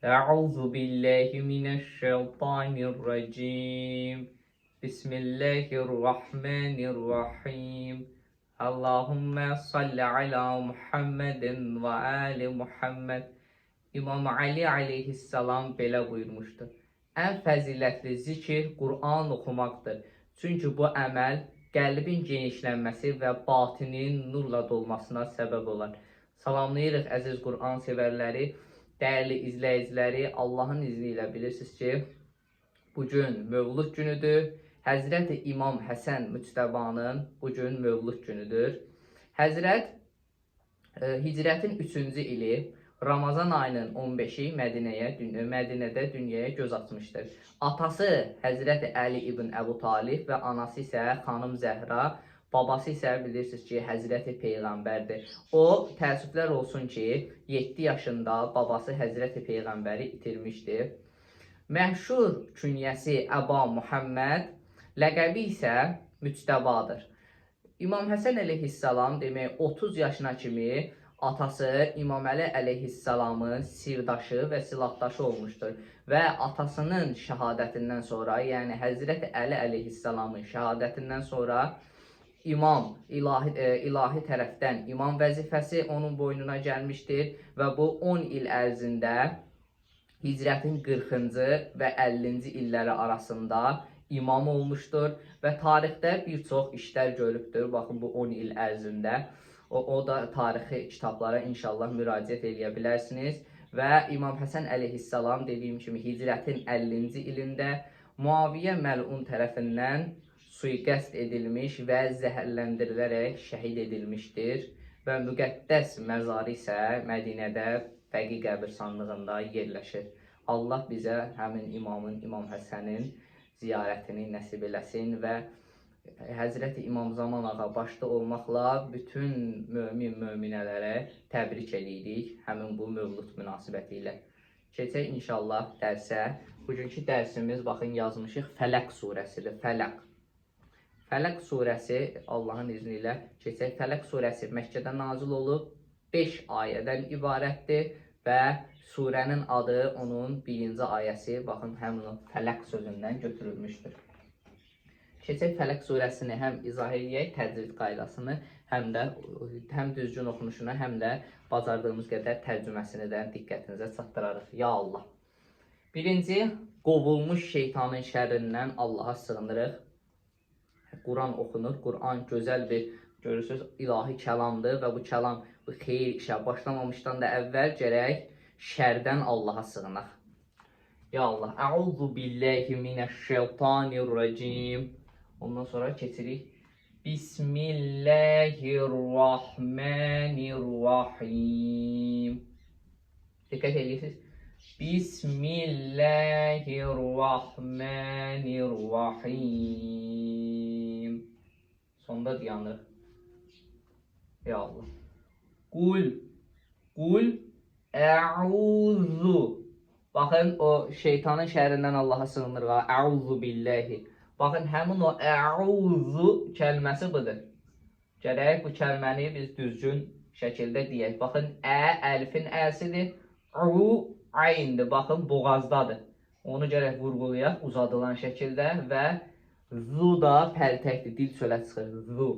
Euzu billahi mineşşeytanirracim. Bismillahirrahmanirrahim. Allahümme salli ala Muhammedin ve ali Muhammed. İmam Ali aleyhissalam belə buyurmuşdur. Ən fəzilətli zikir Qur'an oxumaqdır. Çünki bu əməl qəlbin genişlənməsi və batinin nurla dolmasına səbəb olar. Salamlayırıq əziz Qur'an sevərləri, dəyərli izləyiciləri. Allahın izni ilə bilirsiniz ki, bugün Mövlud günüdür. Həzrəti İmam Həsən Müctəbanın bugün Mövlud günüdür. Həzrət hicrətin 3-cü ili Ramazan ayının 15-i Mədinədə dünyaya göz açmışdır. Atası Həzrəti Əli ibn Əbu Talib və anası isə xanım Zəhra, babası isə bilirsiniz ki, Həzrəti Peyğəmbərdir. O, təəssüflər olsun ki, 7 yaşında babası Həzrəti Peyğəmbəri itirmişdir. Məşhur künyəsi Əba Muhammed, ləqəbi isə Müctəbadır. İmam Həsən əleyhissalam demək 30 yaşına kimi atası İmam Əli əleyhissalamın sirdaşı və silahdaşı olmuşdur. Və atasının şəhadətindən sonra, yəni Həzrəti Əli əleyhissalamın şəhadətindən sonra ilahi tərəfdən imam vəzifəsi onun boynuna gəlmişdir və bu 10 il ərzində hicrətin 40-cı və 50-ci illəri arasında imam olmuşdur və tarixdə bir çox işlər görübdür. Baxın, bu 10 il ərzində. O da tarixi kitablara inşallah müraciət edə bilərsiniz. Və İmam Həsən əleyhissalam dediyim kimi hicrətin 50-ci ilində Muaviyyə məlun tərəfindən suiqəst edilmiş və zəhərləndirilərək şəhid edilmişdir. Və müqəddəs məzarı isə Mədinədə Bəqi qəbirstanlığında yerləşir. Allah bizə həmin İmam Həsənin ziyarətini nəsib eləsin və Həzrəti İmam Zaman ağa başda olmaqla bütün möminələrə təbrik edirik həmin bu mövlud münasibəti ilə. Keçək inşallah dərsə. Bugünkü dərsimiz, baxın, yazmışıq Fələq surəsidir. Fələq surəsi, Allahın izni ilə keçək. Fələq surəsi Məkkədə nazil olub 5 ayədən ibarətdir və surənin adı onun 1-ci ayəsi, baxın, həmin Fələq sözündən götürülmüşdür. Keçək Fələq surəsini həm izah edək, təcvid qaydasını, həm düzgün oxunuşunu, həm də bacardığımız qədər tərcüməsini də diqqətinizə çatdırarıq. Ya Allah! Birinci, qovulmuş şeytanın şərrindən Allaha sığınırıq. Quran oxunur. Quran gözəl bir, görürsünüz, ilahi kəlamdır və bu kəlam bu xeyir işə başlamamışdan da əvvəl gərək şərdən Allaha sığınaq. Ya Allah! Əuzu billahi minəşşeytanirracim. Ondan sonra keçirik. Bismillahirrahmanirrahim. Diqqət edirsiniz. Bismillahirrahmanirrahim. Sonda dayanır. Ya Allah. Qul əuzu. Baxın, o şeytanın şərrindən Allaha sığınırıq. Əuzu billahi. Baxın, həmin o əuzu kəlməsi budur. Gərək bu kəlməni biz düzgün şəkildə deyək. Baxın, əlifin əsidir. Ayndir. Baxın, boğazdadır. Onu gərək vurğulayaq uzadılan şəkildə və zu da pəltəkdir. Dil çölə çıxır. Zu.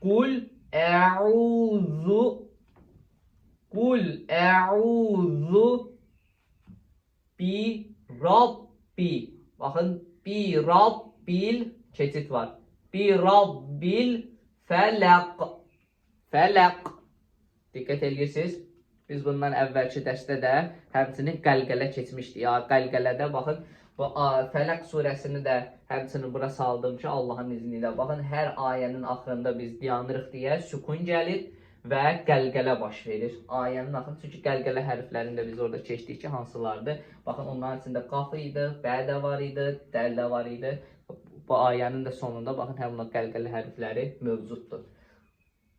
Qul əuzu bi Rabbi. Baxın, bi Rabbil keçid var. Bi Rabbil fələq. Fələq. Diqqət edirsiniz. Biz bundan əvvəlki dərsdə də həmçinin qəlqələ keçmişdik. Ya qəlqələdə baxın, bu Fələq surəsini də həmçinin bura saldım ki, Allahın izni ilə. Baxın, hər ayənin axırında biz dayanırıq deyə sükun gəlir və qəlqələ baş verir. Ayənin axırında, çünki qəlqələ hərflərində biz orada keçdik ki, hansılardır? Baxın, onların içində qaf idi, bə də var idi, dəl də var idi. Bu ayənin də sonunda, baxın, həmin o qəlqələ hərfləri mövcuddur.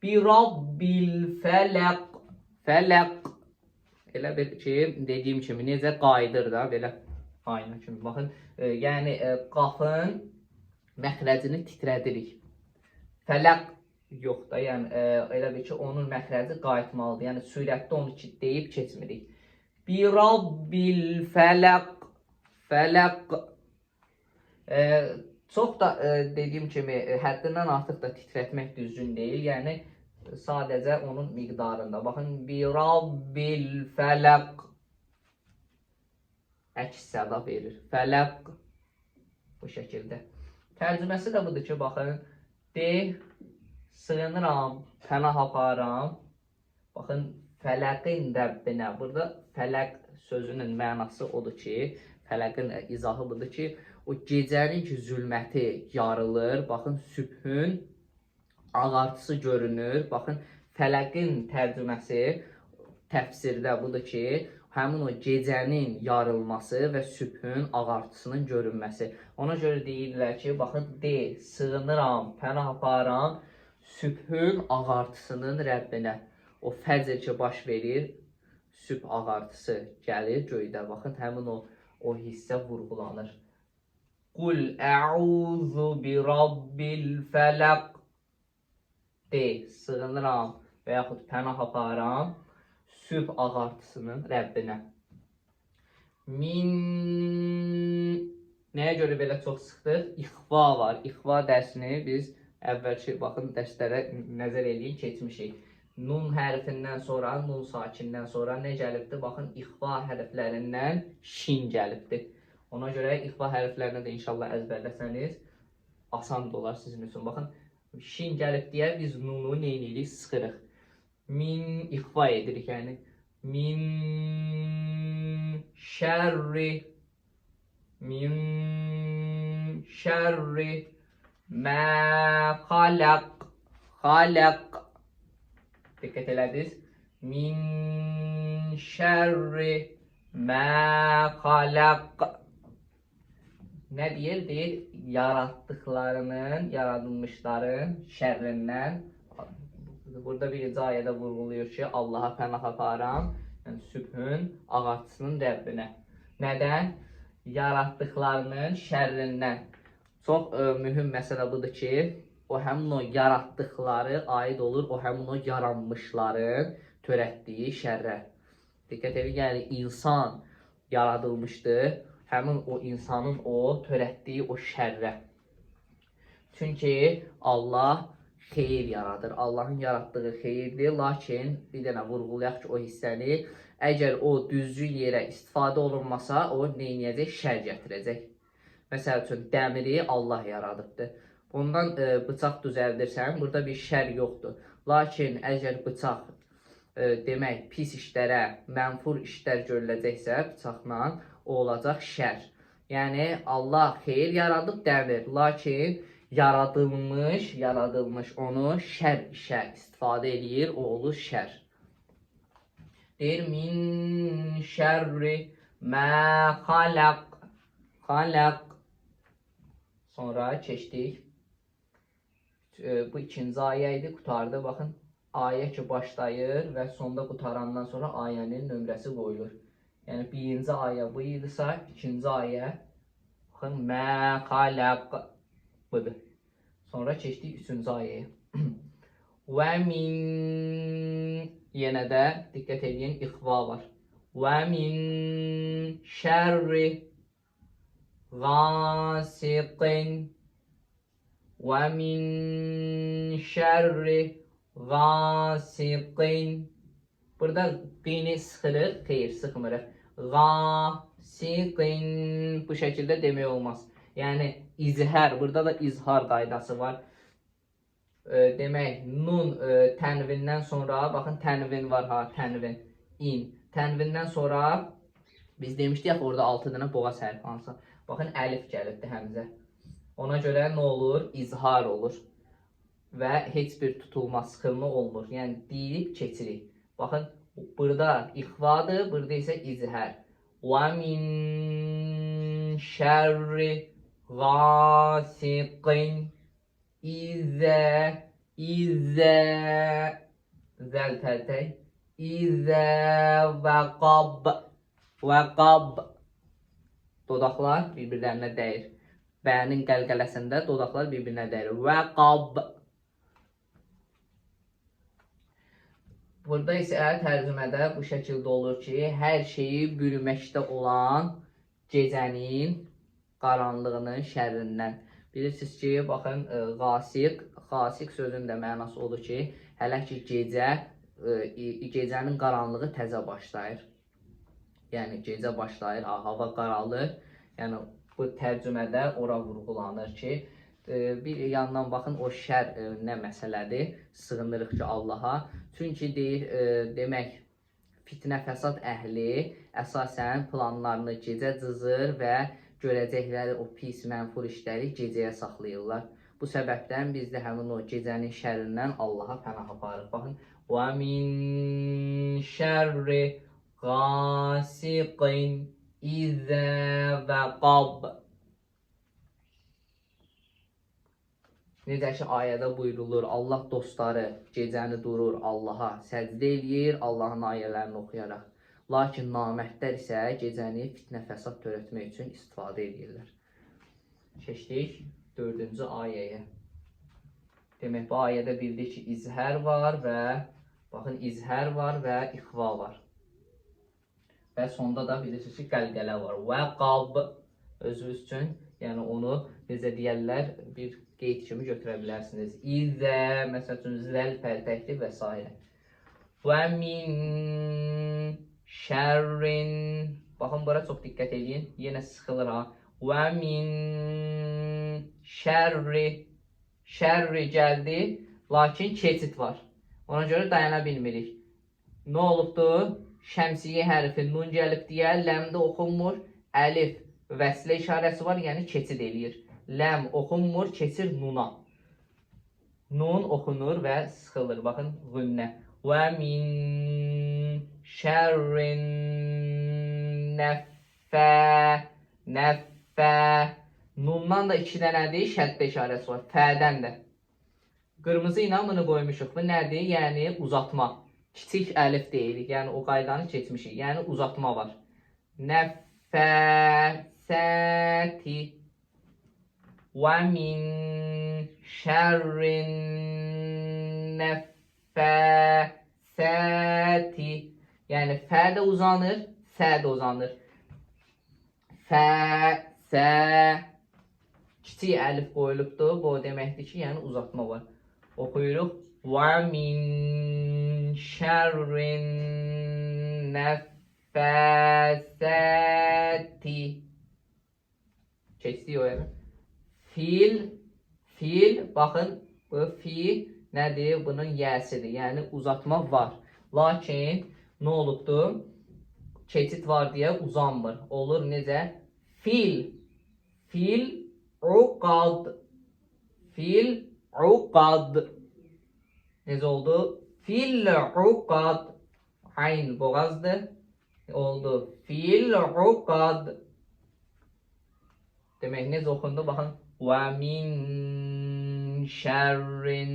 Bi Rabbil fələq. Fələq. Elə bir ki, dediyim kimi, necə qayıdır da, belə ayna kimi. Baxın, yəni qafın məxrəcini titrədirik. Fələq yox da, yəni elə bir ki, onun məxrəci qayıtmalıdır. Yəni sürətdə onu deyib keçmirik. bi rabbil felak. Felak. Çox da dediyim kimi həddindən artıq da titrətmək düzgün deyil. Yəni sadəcə onun miqdarında. Baxın, bi rabbil felak. Əks səda verir. Fələq bu şəkildə. Tərcüməsi də budur ki, baxın, de, sığınıram, pənah aparam. Baxın, fələqin Rəbbinə. Burada fələq sözünün mənası odur ki, fələqin izahı budur ki, o gecənin ki, zülməti yarılır. Baxın, sübhün ağartısı görünür. Baxın, fələqin tərcüməsi təfsirdə budur ki, həmin o gecənin yarılması və sübhün ağartısının görünməsi. Ona görə deyirlər ki, baxın, de, sığınıram, pənah aparam, sübhün ağartısının Rəbbinə. O fəcr ki, baş verir, sübh ağartısı gəlir göydə. Baxın, həmin o hissə vurğulanır. Qul əuzu bi rabbil fələq. De, sığınıram və yaxud pənah aparam, sübh ağartısının Rəbbinə. Min... Nəyə görə belə çox sıxdıq? İxva var. İxva dərsini biz əvvəlki, baxın, dərslərə nəzər edin, keçmişik. Nun hərfindən sonra, nun sakindən sonra nə gəlibdir? Baxın, ixva hərflərindən şin gəlibdir. Ona görə ixva hərflərini də inşallah əzbərləsəniz, asan da olar sizin üçün. Baxın, şin gəlib deyə biz nunu neynilik sıxırıq. Min ixva edirik, yəni. Min şərri. Min şərri. Mə xaləq. Xaləq. Diqqət elədiniz. Min şərri. Mə xaləq. Nə deyir? Deyir, yaratdıqlarının, yaradılmışların şərrindən. Burada birinci ayədə vurğuluyur ki, Allaha pənah aparam, yəni sübhün ağartısının Rəbbinə. Nədən? Yaratdıqlarının şərrindən. Çox mühüm məsələ budur ki, o həmin o yaratdıqları aid olur, o həmin o yaranmışların törətdiyi şərrə. Diqqət edin, yəni insan yaradılmışdır, həmin o insanın o törətdiyi o şərrə. Çünki Allah xeyir yaradır. Allahın yaratdığı xeyirdir. Lakin bir dənə vurğulayaq ki, o hissəni əgər o düzgün yerə istifadə olunmasa, o neyniyəcək? Şər gətirəcək. Məsəl üçün, dəmiri Allah yaradıbdır. Bundan bıçaq düzəldirsən, burada bir şər yoxdur. Lakin əgər bıçaq demək pis işlərə, mənfur işlər görüləcəksə bıçaqla, o olacaq şər. Yəni Allah xeyir yaradıb dəmir, lakin yaradılmış onu şər işə istifadə edir, o olur şər. Deyir, min şərri mə xaləq. Xaləq. Sonra keçdik. Bu ikinci ayə idi, qutardı. Baxın, ayə ki başlayır və sonda qutarandan sonra ayənin nömrəsi qoyulur. Yəni birinci ayə bu idisə, ikinci ayə baxın, mə xaləq budur. Sonra keçdik üçüncü ayəyə. Və min, yenə də diqqət edin, ixva var. Və min şərri qasiqin. Və min şərri qasiqin. Burada qini sıxırıq, xeyr, sıxmırıq. Qasiqin, bu şəkildə demək olmaz. Yəni izhər, burada da izhar qaydası var. Demək, nun tənvindən sonra, baxın tənvin var ha, tənvin, in. Tənvindən sonra biz demişdik orada 6 dənə boğaz hərfi hansı. Baxın əlif gəlibdir həmzə. Ona görə nə olur? İzhar olur. Və heç bir tutulma, sıxılma olmur. Yəni deyib keçirik. Baxın, burada ixvadır, burada isə izhər. Və min şərri qasiqin İzə zəl tərtək İzə vəqab dodaqlar bir-birlərinə dəyir. Bənin qəlqələsində dodaqlar bir-birinə dəyir. Vəqab. Burada isə tərcümədə bu şəkildə olur ki, hər şeyi bürüməkdə olan gecənin qaranlığının şərrindən. Bilirsiniz ki, baxın, xasiq sözünün də mənası odur ki, hələ ki gecənin qaranlığı təzə başlayır. Yəni gecə başlayır, hava qaralır. Yəni bu tərcümədə ora vurğulanır ki, bir yandan baxın o şər nə məsələdir? Sığınırıq ki Allaha. Çünki deyir, demək fitnə fəsad əhli əsasən planlarını gecə cızır və görəcəkləri o pis mənfur işləri gecəyə saxlayırlar. Bu səbəbdən biz də həmin o gecənin şərrindən Allaha pənah aparırıq. Baxın, və min şərri qasiqin izə vəqab. Necə ki ayədə buyurulur, Allah dostları gecəni durur, Allaha səcdə eləyir, Allahın ayələrini oxuyaraq. Lakin namərdlər isə gecəni fitnə fəsad törətmək üçün istifadə edirlər. Keçdik 4-cü ayəyə. Demək, bu ayədə bildik ki, izhər var və baxın, izhər var və ixva var. Və sonda da bilirsiniz ki, qəlqələ var. Və qab özünüz üçün, yəni onu necə deyərlər, bir qeyd kimi götürə bilərsiniz. İzə, məsəl üçün, zəl pərtəkli və s. Və min şərrin. Baxın, bura çox diqqət edin. Yenə sıxılır ha. Və min şərri. Şərri gəldi, lakin keçid var. Ona görə dayana bilmirik. Nə olubdur? Şəmsiyyə hərfi nun gəlib deyə, ləmdə oxunmur. Əlif vəslə işarəsi var, yəni keçid eləyir. Ləm oxunmur, keçir nuna. Nun oxunur və sıxılır. Baxın, qünnə. Və min şərrin nəffə. Nəffə. Nundan da 2 dənədir, şəddə işarəsi var. Fədən də. Qırmızı ilə bunu qoymuşuq. Bu nədir? Yəni uzatma. Kiçik əlif deyirik. Yəni o qaydanı keçmişik. Yəni uzatma var. Nəffəsəti. Və min şərrin nəffəsəti. Yəni fə də uzanır, sə də uzanır. Fə, sə. Kiçik əlif qoyulubdur. Bu deməkdir ki, yəni uzatma var. Oxuyuruq. Və min şərrin nəffəsəti. Keçdik o yəni. Fil, baxın, bu fi nədir? Bunun yəsidir, yəni uzatma var. Lakin, nə olubdur? Keçid var deyə uzanmır. Olur necə? Fil, uqad. Fil, uqad. Necə oldu? Fil, uqad. Ayn boğazdır. Oldu. Fil, uqad. Demək, necə oxundu? Baxın. Və min şərrin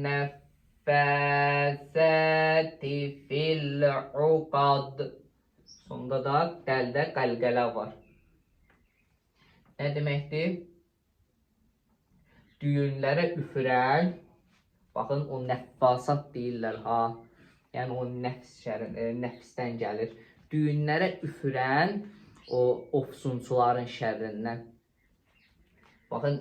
nəffəsəti fil uqad. Sonda da dəldə qəlqələ var. Nə deməkdir? Düyünlərə üfürən, baxın, o nəffasat deyirlər ha. Yəni o nəfsdən gəlir. Düyünlərə üfürən o ofsunçuların şərrindən. Baxın,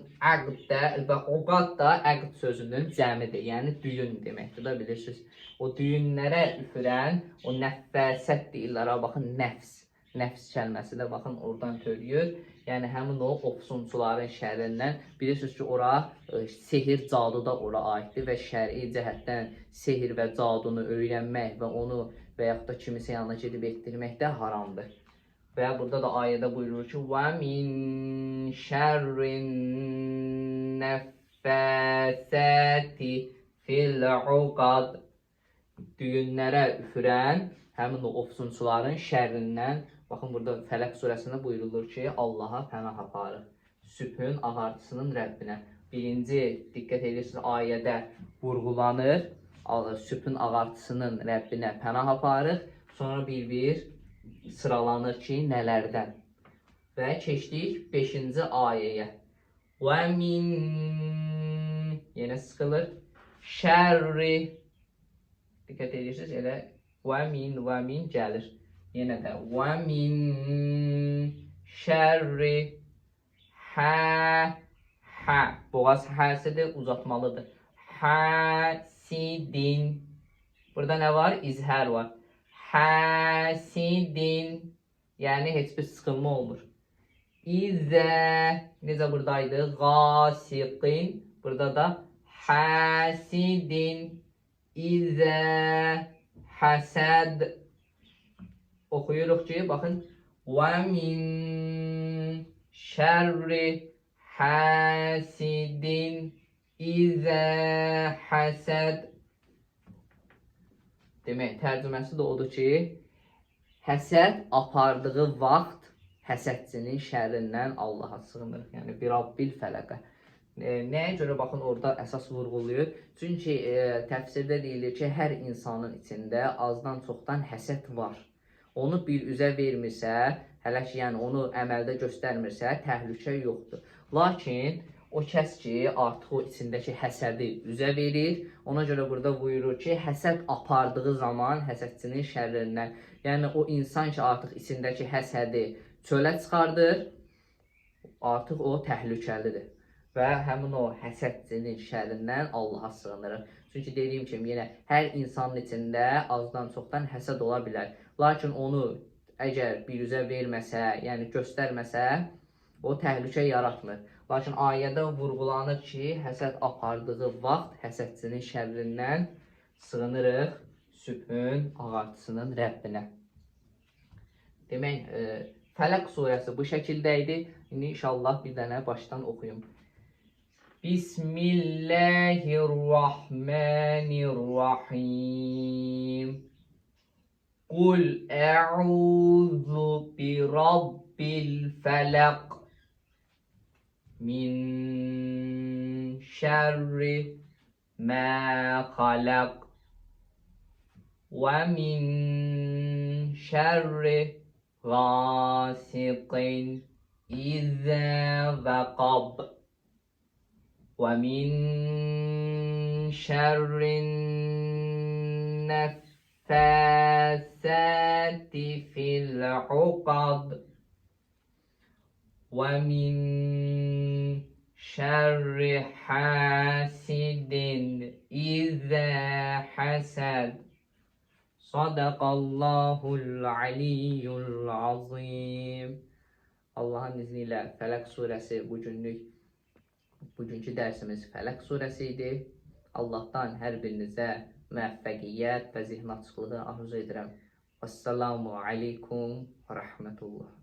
uqad da əqd sözünün cəmidir, yəni düyün deməkdir da, bilirsiniz. O düyünlərə üfürən, o nəffəsət deyirlər, baxın, nəfs. Nəfs kəlməsi də, baxın, oradan törüyür. Yəni, həmin o ofsunçuların şərrindən. Bilirsiniz ki, ora sehir, cadu da ora aiddir və şəri cəhətdən sehir və cadunu öyrənmək və onu və yaxud da kimisə yanına gedib etdirmək də haramdır. Və burada da ayədə buyurur ki, və min şərrin nəffəsəti fil uqad. Düyünlərə üfürən həmin o ofsunçuların şərrindən. Baxın, burada Fələq surəsində buyurulur ki, Allaha pənah aparır. Sübhün ağartısının Rəbbinə. Birinci, diqqət edirsiniz, ayədə vurğulanır. Sübhün ağartısının Rəbbinə pənah aparır. Sonra bir-bir sıralanır ki, nələrdən. Və keçdik 5-ci ayəyə. Və min, yenə sıxılır, şərri. Diqqət edirsiniz, elə və min gəlir. Yenə də və min şərri hə. Boğaz həsidir, uzatmalıdır. Həsidin. Burada nə var? İzhər var. Həsidin. Yəni heç bir sıxılma olmur. İzə. Necə buradaydı? Qasiqin. Burada da həsidin. İzə həsəd. Oxuyuruq ki, baxın. Və min şərri həsidin izə həsəd. Demək, tərcüməsi də odur ki, həsəd apardığı vaxt həsədçinin şərrindən Allaha sığınırıq. Yəni, bir Rabbil fələqə. Nəyə görə baxın orada əsas vurğuluyur? Çünki təfsirdə deyilir ki, hər insanın içində azdan çoxdan həsəd var. Onu bir üzə vermirsə, hələ ki, yəni onu əməldə göstərmirsə, təhlükə yoxdur. Lakin o kəs ki, artıq o içindəki həsədi üzə verir, ona görə burada buyurur ki, həsəd apardığı zaman həsədçinin şərrindən, yəni o insan ki, artıq içindəki həsədi çölə çıxardır, artıq o təhlükəlidir. Və həmin o həsədçinin şərrindən Allaha sığınırıq. Çünki dediyim kimi, yenə hər insanın içində azdan çoxdan həsəd ola bilər. Lakin onu əgər bir üzə verməsə, yəni göstərməsə, o təhlükə yaratmır. Lakin ayədə vurğulanır ki, həsəd apardığı vaxt həsədçinin şərrindən sığınırıq sübhün ağartısının Rəbbinə. Demək, Fələq surəsi bu şəkildə idi. İndi inşallah bir dənə başdan oxuyum. Bismillahirrahmanirrahim. Qul ə'udhu bi rabbil fələq min şərri mə xaləq və min şərri غاسقٍ إذا وقب ومن شر النفاثات في العقد ومن شر حاسد إذا حسد Sadaqallahul aliyyul azim. Allahın izni ilə Fələq surəsi bugünkü dərsimiz Fələq surəsi idi. Allahdan hər birinizə müvəffəqiyyət və zihin açıqlığı arzu edirəm. Vəssalamu aleykum və rəhmətullah.